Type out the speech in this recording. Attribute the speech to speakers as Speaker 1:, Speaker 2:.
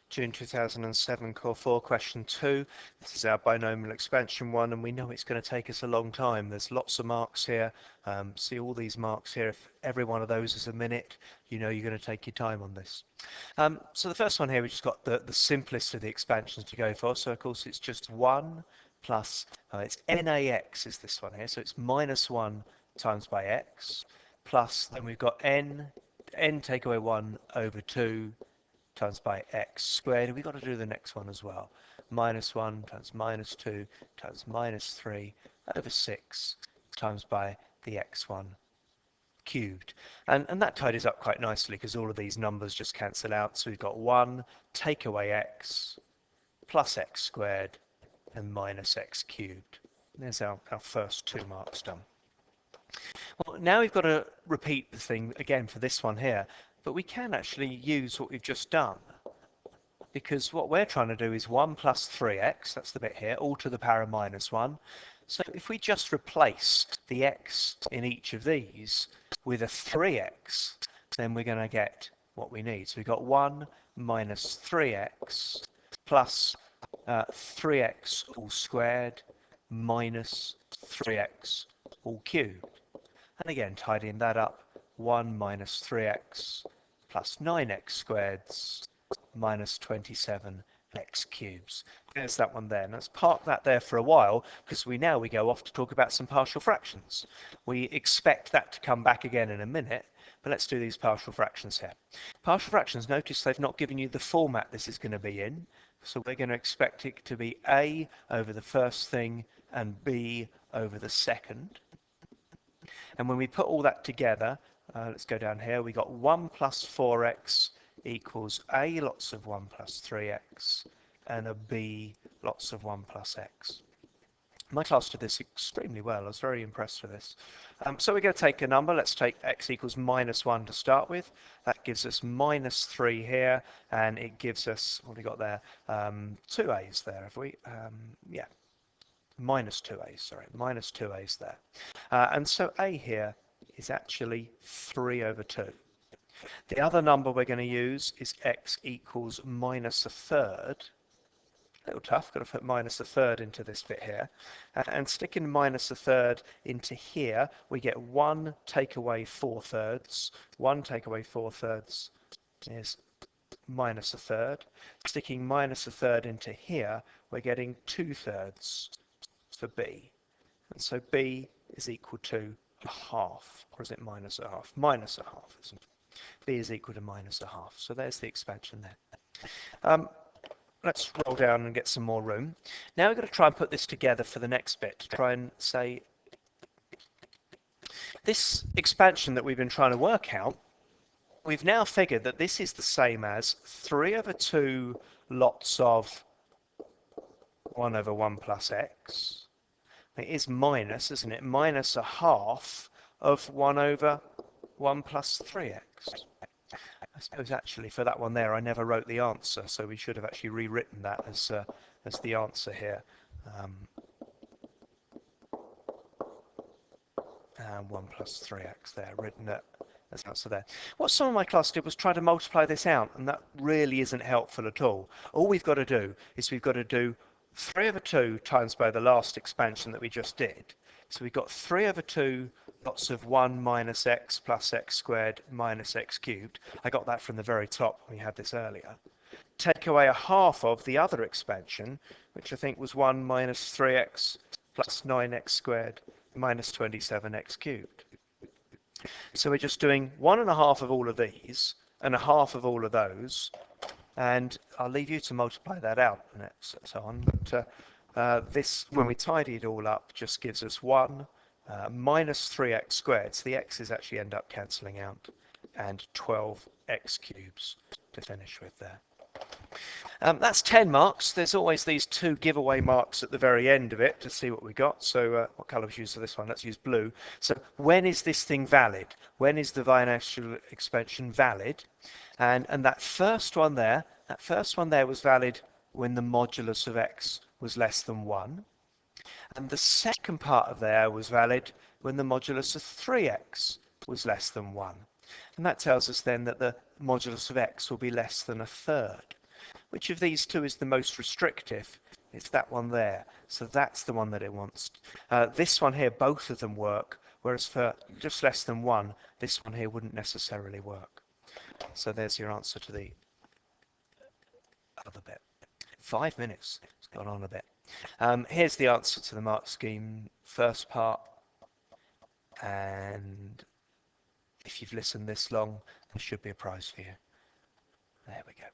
Speaker 1: June 2007 Core 4 question 2. This is our binomial expansion one, and we know it's going to take us a long time. There's lots of marks here. See all these marks here. If every one of those is a minute, you know you're going to take your time on this. So the first one here, we've just got the simplest of the expansions to go for. So of course it's just 1 plus, it's nax is this one here. So it's minus 1 times by x, plus then we've got n take away 1 over 2 times by x squared, and we've got to do the next one as well. Minus 1 times minus 2 times minus 3 over 6 times by the x1 cubed. And that tidies up quite nicely because all of these numbers just cancel out. So we've got 1 take away x plus x squared and minus x cubed. There's our first 2 marks done. Well, now we've got to repeat the thing again for this one here. But we can actually use what we've just done, because what we're trying to do is 1 plus 3x, that's the bit here, all to the power of minus 1. So if we just replace the x in each of these with a 3x, then we're going to get what we need. So we've got 1 minus 3x plus 3x all squared minus 3x all cubed. And again, tidying that up, 1 minus 3x plus 9x squared minus 27x cubes. There's that one there. Let's park that there for a while, because we go off to talk about some partial fractions. We expect that to come back again in a minute, but let's do these partial fractions here. Partial fractions, notice they've not given you the format this is going to be in, so we're going to expect it to be a over the first thing and b over the second. And when we put all that together, let's go down here, we got 1 plus 4x equals a lots of 1 plus 3x and a b lots of 1 plus x. My class did this extremely well. I was very impressed with this. So we're going to take a number. Let's take x equals minus 1 to start with. That gives us minus 3 here, and it gives us, what have we got there? 2 a's there, have we? Yeah. Minus 2a's, sorry, minus 2a's there. And so a here is actually 3 over 2. The other number we're going to use is x equals minus a third. A little tough, got to put minus a third into this bit here. And sticking minus a third into here, we get 1 take away 4 thirds. 1 take away 4 thirds is minus a third. Sticking minus a third into here, we're getting 2 thirds for b. And so b is equal to a half, or is it minus a half? Minus a half, isn't it? B is equal to minus a half. So there's the expansion there. Let's roll down and get some more room. Now we've got to try and put this together for the next bit, to try and say, this expansion that we've been trying to work out, we've now figured that this is the same as 3 over 2 lots of 1 over 1 plus x. It is minus, isn't it? Minus a half of 1 over 1 plus 3x. I suppose actually for that one there I never wrote the answer, so we should have actually rewritten that as the answer here. 1 plus 3x there, written it as answer there. What some of my class did was try to multiply this out, and that really isn't helpful at all. All we've got to do is we've got to do 3 over 2 times by the last expansion that we just did. So we've got 3 over 2 lots of 1 minus x plus x squared minus x cubed. I got that from the very top when we had this earlier. Take away a half of the other expansion, which I think was 1 minus 3x plus 9x squared minus 27x cubed. So we're just doing 1 and a half of all of these and a half of all of those. And I'll leave you to multiply that out and so on. But this, when we tidy it all up, just gives us 1 minus 3x squared. So the x's actually end up cancelling out, and 12x cubes to finish with there. That's 10 marks. There's always these 2 giveaway marks at the very end of it to see what we got. So what colour we use for this one? Let's use blue. So when is this thing valid? When is the binomial expansion valid? And that first one there was valid when the modulus of x was less than 1. And the second part of there was valid when the modulus of 3x was less than 1. And that tells us then that the modulus of x will be less than a third. Which of these two is the most restrictive? It's that one there. So that's the one that it wants. This one here, both of them work, whereas for just less than one, this one here wouldn't necessarily work. So there's your answer to the other bit. 5 minutes. It's gone on a bit. Here's the answer to the mark scheme first part. And if you've listened this long, there should be a prize for you. There we go.